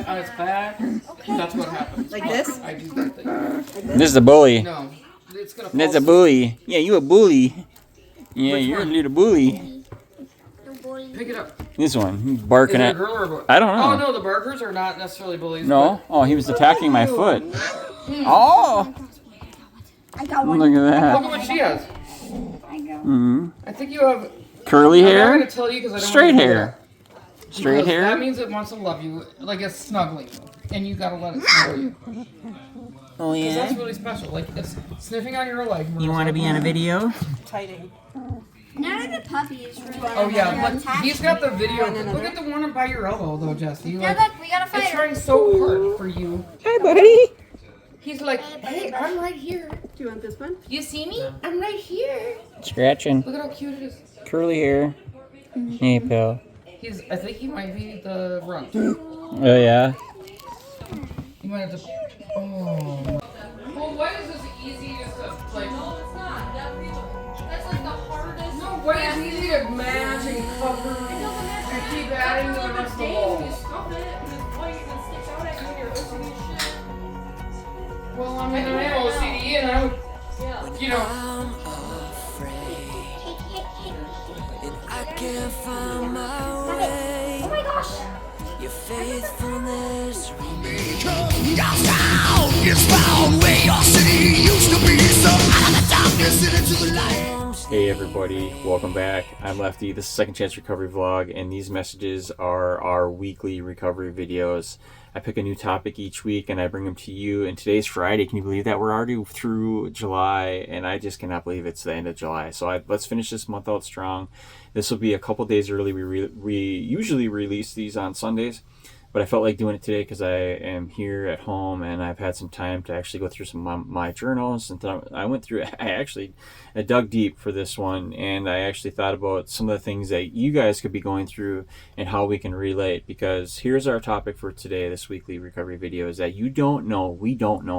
on its back. That's what happens. Like this? I do that thing. This is a bully. No, it's gonna. That's fall a bully. Yeah, you a bully. Yeah, Which you're one? a little bully. Pick it up. This one, he's Is barking it a at. girl or a boy? I don't know. Oh no, the barkers are not necessarily bullies. No. Oh, he was attacking my foot. Oh, I got one. look at Look that. at what she has. Hmm. I think you have. Curly I'm not hair, gonna tell you because I don't straight want you to do hair, that. straight Because hair. That means it wants to love you, like it's snuggling, and you gotta let it snuggle you. Oh Because that's really special. Like it's sniffing on your leg. You want to be on a video? Tighting. None of the puppies really. Oh yeah, look, he's got the video. One Look at the one by your elbow though, Jesse. Yeah, Like, look, we got a it's fighter. trying so hard for you. Hi, buddy. He's like, hey, I'm right here. Do you want this one? You see me? I'm right here. Scratching, Look at how cute it is. curly hair. Hey, pal. I think he might be the runt. Oh yeah. He might have to. Oh. Well, why is this easiest to like? No, it's not. That's like the hardest. No, why is it easy to match and cover and keep adding to the rest of the walls? Well, I mean, I have OCD and I would, you know. I can't find my way. Oh my gosh. Your faithfulness Your sound is found where your city used to be. So out of the darkness and into the light. Hey everybody, welcome back. I'm Lefty. This is Second Chance Recovery Vlog, and these messages are our weekly recovery videos. I pick a new topic each week and I bring them to you. And today's Friday. Can you believe that? We're already through July, and I just cannot believe it's the end of July. So let's finish this month out strong. This will be a couple days early. We usually release these on Sundays, but I felt like doing it today because I am here at home and I've had some time to actually go through some of my journals. And I dug deep for this one, and I actually thought about some of the things that you guys could be going through and how we can relate. Because here's our topic for today, this weekly recovery video, is that we don't know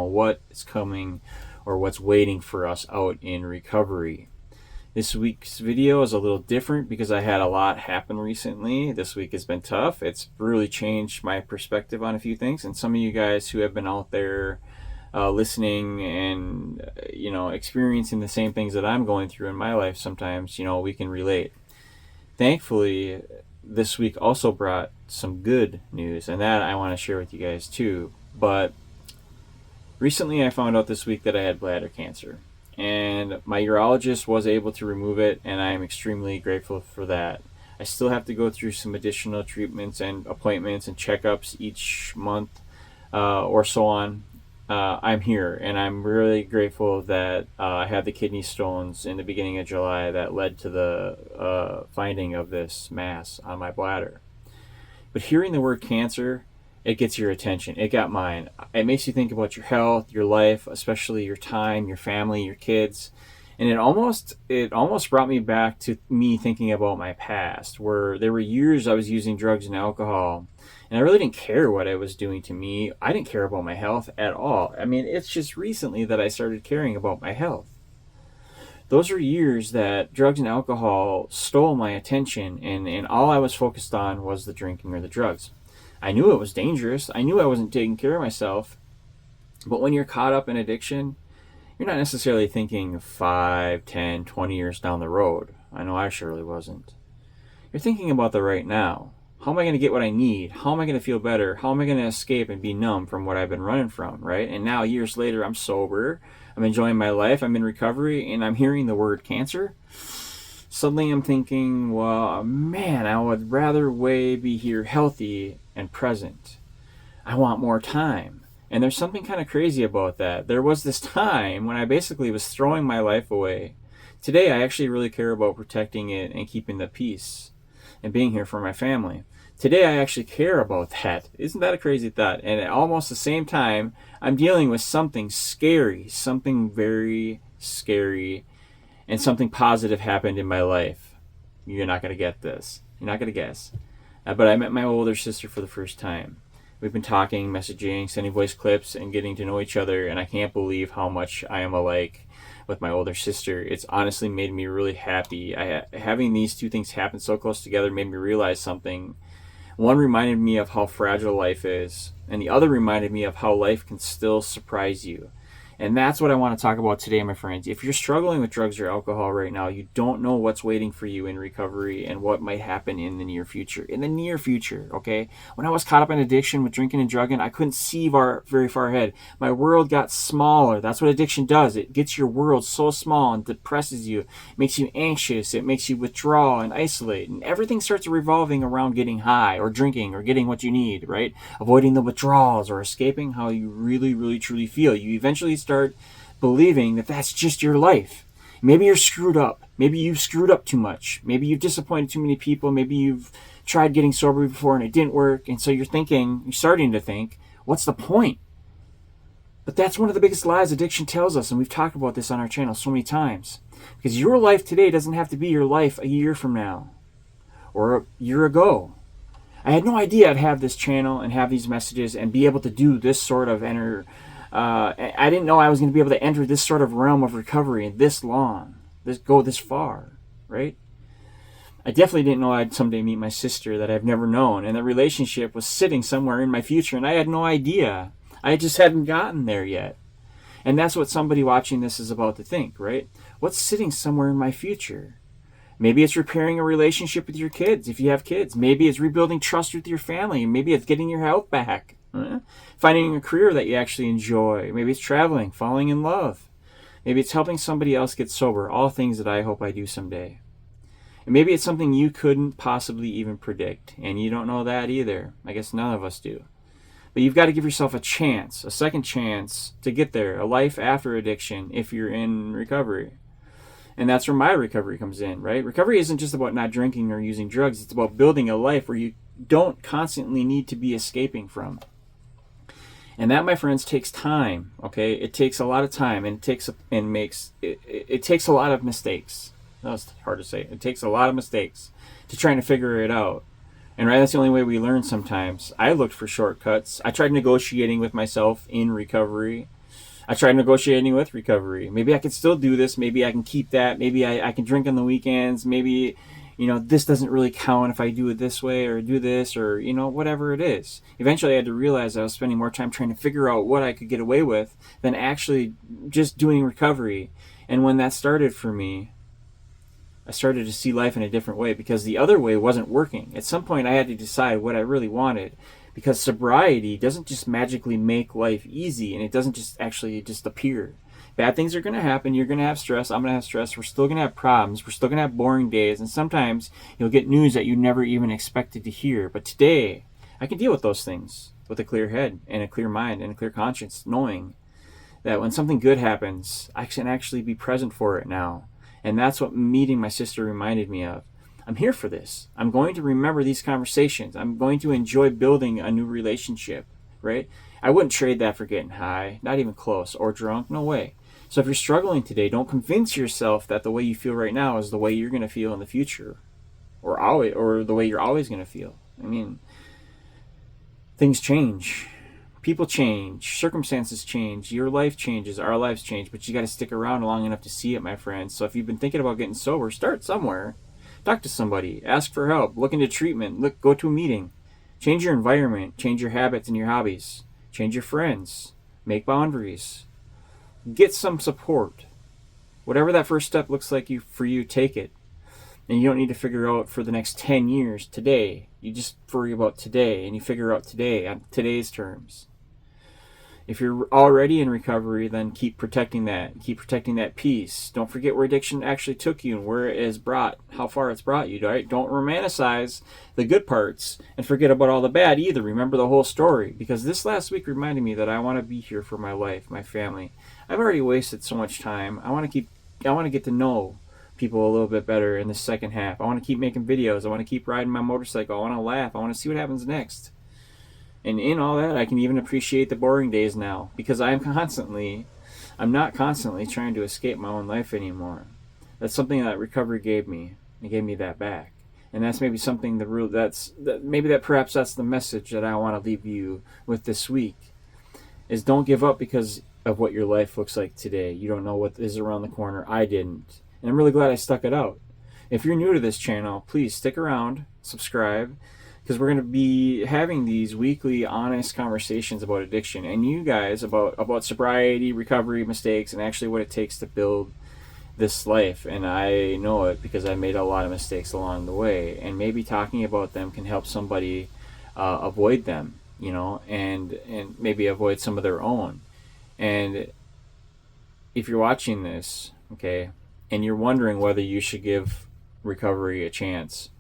what is coming or what's waiting for us out in recovery. This week's video is a little different because I had a lot happen recently. This week has been tough. It's really changed my perspective on a few things. And some of you guys who have been out there listening and, experiencing the same things that I'm going through in my life, sometimes, we can relate. Thankfully, this week also brought some good news, and that I want to share with you guys too. But recently I found out this week that I had bladder cancer. And my urologist was able to remove it, and I am extremely grateful for that. I still have to go through some additional treatments and appointments and checkups each month or so on. I'm here, and I'm really grateful that I had the kidney stones in the beginning of July that led to the finding of this mass on my bladder. But hearing the word cancer, it gets your attention. It got mine. It makes you think about your health, your life, especially your time, your family, your kids. And it almost brought me back to me thinking about my past, where there were years I was using drugs and alcohol, and I really didn't care what it was doing to me. I didn't care about my health at all. I mean, it's just recently that I started caring about my health. Those are years that drugs and alcohol stole my attention, and all I was focused on was the drinking or the drugs. I knew it was dangerous. I knew I wasn't taking care of myself. But when you're caught up in addiction, you're not necessarily thinking 5, 10, 20 years down the road. I know I surely wasn't. You're thinking about the right now. How am I going to get what I need? How am I going to feel better? How am I going to escape and be numb from what I've been running from, right? And now, years later, I'm sober. I'm enjoying my life. I'm in recovery, and I'm hearing the word cancer. Suddenly I'm thinking, well, man, I would rather be here healthy and present. I want more time. And there's something kind of crazy about that. There was this time when I basically was throwing my life away. Today I actually really care about protecting it and keeping the peace and being here for my family. Today I actually care about that. Isn't that a crazy thought? And at almost the same time, I'm dealing with something scary, something very scary, and something positive happened in my life. You're not going to get this. You're not going to guess. But I met my older sister for the first time. We've been talking, messaging, sending voice clips, and getting to know each other, and I can't believe how much I am alike with my older sister. It's honestly made me really happy. Having these two things happen so close together made me realize something. One reminded me of how fragile life is, and the other reminded me of how life can still surprise you. And that's what I want to talk about today, my friends. If you're struggling with drugs or alcohol right now, you don't know what's waiting for you in recovery and what might happen in the near future. In the near future, okay? When I was caught up in addiction with drinking and drugging, I couldn't see very far ahead. My world got smaller. That's what addiction does. It gets your world so small and depresses you. It makes you anxious. It makes you withdraw and isolate. And everything starts revolving around getting high or drinking or getting what you need, right? Avoiding the withdrawals or escaping how you really, really, truly feel. You eventually start believing that that's just your life. Maybe you're screwed up. Maybe you've screwed up too much. Maybe you've disappointed too many people. Maybe you've tried getting sober before and it didn't work. And so you're starting to think, what's the point? But that's one of the biggest lies addiction tells us. And we've talked about this on our channel so many times. Because your life today doesn't have to be your life a year from now or a year ago. I had no idea I'd have this channel and have these messages and be able to do this sort of I didn't know I was going to be able to enter this sort of realm of recovery in this long, go this far, right? I definitely didn't know I'd someday meet my sister that I've never known, and the relationship was sitting somewhere in my future, and I had no idea. I just hadn't gotten there yet. And that's what somebody watching this is about to think, right? What's sitting somewhere in my future? Maybe it's repairing a relationship with your kids, if you have kids. Maybe it's rebuilding trust with your family. Maybe it's getting your health back. Finding a career that you actually enjoy. Maybe it's traveling, falling in love. Maybe it's helping somebody else get sober. All things that I hope I do someday. And maybe it's something you couldn't possibly even predict. And you don't know that either. I guess none of us do. But you've got to give yourself a chance, a second chance to get there. A life after addiction if you're in recovery. And that's where my recovery comes in, right? Recovery isn't just about not drinking or using drugs. It's about building a life where you don't constantly need to be escaping from. And that, my friends, takes time, okay? It takes a lot of time, and it takes a lot of mistakes. That was hard to say. It takes a lot of mistakes to trying to figure it out. And right, that's the only way we learn sometimes. I looked for shortcuts. I tried negotiating with myself in recovery. I tried negotiating with recovery. Maybe I can still do this. Maybe I can keep that. Maybe I can drink on the weekends. Maybe, this doesn't really count if I do it this way or do this or, whatever it is. Eventually I had to realize I was spending more time trying to figure out what I could get away with than actually just doing recovery. And when that started for me, I started to see life in a different way because the other way wasn't working. At some point I had to decide what I really wanted, because sobriety doesn't just magically make life easy, and it doesn't just appear. Bad things are going to happen. You're going to have stress. I'm going to have stress. We're still going to have problems. We're still going to have boring days. And sometimes you'll get news that you never even expected to hear. But today, I can deal with those things with a clear head and a clear mind and a clear conscience, knowing that when something good happens, I can actually be present for it now. And that's what meeting my sister reminded me of. I'm here for this. I'm going to remember these conversations. I'm going to enjoy building a new relationship, right? I wouldn't trade that for getting high, not even close, or drunk. No way. So if you're struggling today, don't convince yourself that the way you feel right now is the way you're going to feel in the future, or the way you're always going to feel. I mean, things change. People change. Circumstances change. Your life changes. Our lives change. But you got to stick around long enough to see it, my friends. So if you've been thinking about getting sober, start somewhere. Talk to somebody. Ask for help. Look into treatment. Go to a meeting. Change your environment. Change your habits and your hobbies. Change your friends. Make boundaries. Get some support. Whatever that first step looks like for you, take it. And you don't need to figure out for the next 10 years today. You just worry about today, and you figure out today on today's terms. If you're already in recovery, then keep protecting that. Keep protecting that peace. Don't forget where addiction actually took you and where it has how far it's brought you, right? Don't romanticize the good parts and forget about all the bad either. Remember the whole story, because this last week reminded me that I want to be here for my life, my family. I've already wasted so much time. I want to get to know people a little bit better in the second half. I want to keep making videos. I want to keep riding my motorcycle. I want to laugh. I want to see what happens next. And in all that, I can even appreciate the boring days now, because I'm not constantly trying to escape my own life anymore. That's something that recovery gave me. It gave me that back. And that's maybe something perhaps that's the message that I want to leave you with this week, is don't give up because of what your life looks like today. You don't know what is around the corner. I didn't. And I'm really glad I stuck it out. If you're new to this channel, please stick around, subscribe, because we're going to be having these weekly honest conversations about addiction and you guys about sobriety, recovery, mistakes, and actually what it takes to build this life. And I know it because I made a lot of mistakes along the way, and maybe talking about them can help somebody avoid them, you know, and maybe avoid some of their own. And if you're watching this, okay, and you're wondering whether you should give recovery a chance,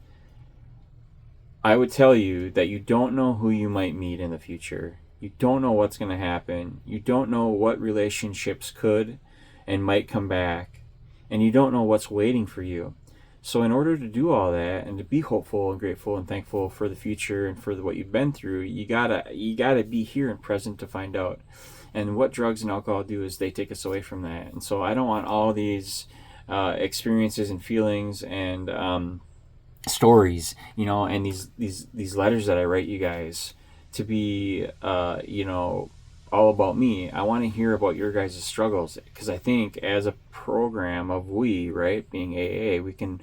I would tell you that you don't know who you might meet in the future. You don't know what's going to happen. You don't know what relationships could and might come back. And you don't know what's waiting for you. So in order to do all that and to be hopeful and grateful and thankful for the future and for what you've been through, you gotta be here and present to find out. And what drugs and alcohol do is they take us away from that. And so I don't want all these experiences and feelings and stories, you know, and these letters that I write you guys to be, you know, all about me. I want to hear about your guys' struggles, because I think as a program of we, right, being AA, we can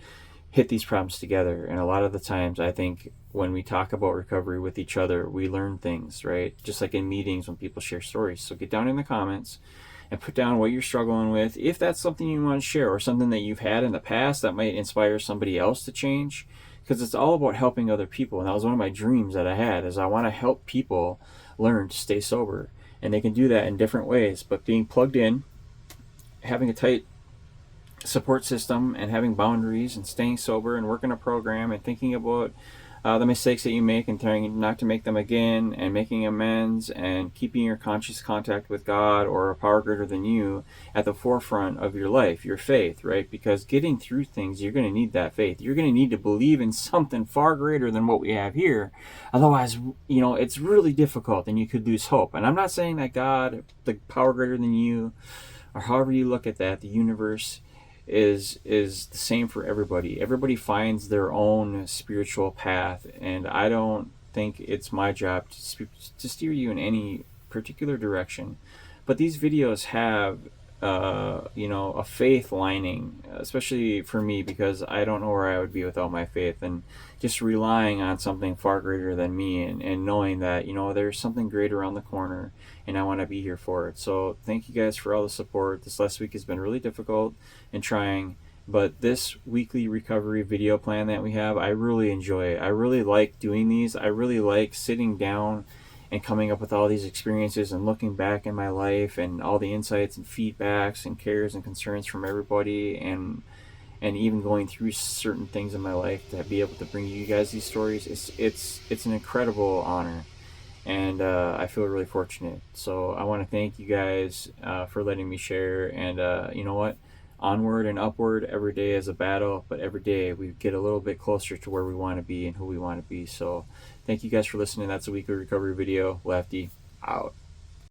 hit these problems together. And a lot of the times I think when we talk about recovery with each other, we learn things, right? Just like in meetings when people share stories. So get down in the comments and put down what you're struggling with. If that's something you want to share or something that you've had in the past that might inspire somebody else to change, because it's all about helping other people. And that was one of my dreams that I had, is I want to help people learn to stay sober. And they can do that in different ways, but being plugged in, having a tight support system, and having boundaries, and staying sober, and working a program, and thinking about the mistakes that you make and trying not to make them again, and making amends, and keeping your conscious contact with God or a power greater than you at the forefront of your life, your faith, right? Because getting through things, you're going to need that faith. You're going to need to believe in something far greater than what we have here. Otherwise, you know, it's really difficult and you could lose hope. And I'm not saying that God, the power greater than you, or however you look at that, the universe, is the same for everybody. Everybody finds their own spiritual path, and I don't think it's my job to steer you in any particular direction. But these videos have you know, a faith lining, especially for me, because I don't know where I would be without my faith, and just relying on something far greater than me, and knowing that, you know, there's something great around the corner, and I want to be here for it. So thank you guys for all the support. This last week has been really difficult and trying, but this weekly recovery video plan that we have, I really enjoy it. I really like doing these. I really like sitting down and coming up with all these experiences and looking back in my life and all the insights and feedbacks and cares and concerns from everybody, and even going through certain things in my life to be able to bring you guys these stories. It's an incredible honor, and I feel really fortunate. So I want to thank you guys for letting me share. And you know what? Onward and upward. Every day is a battle, but every day we get a little bit closer to where we want to be and who we want to be. So thank you guys for listening. That's a weekly recovery video. Lefty out.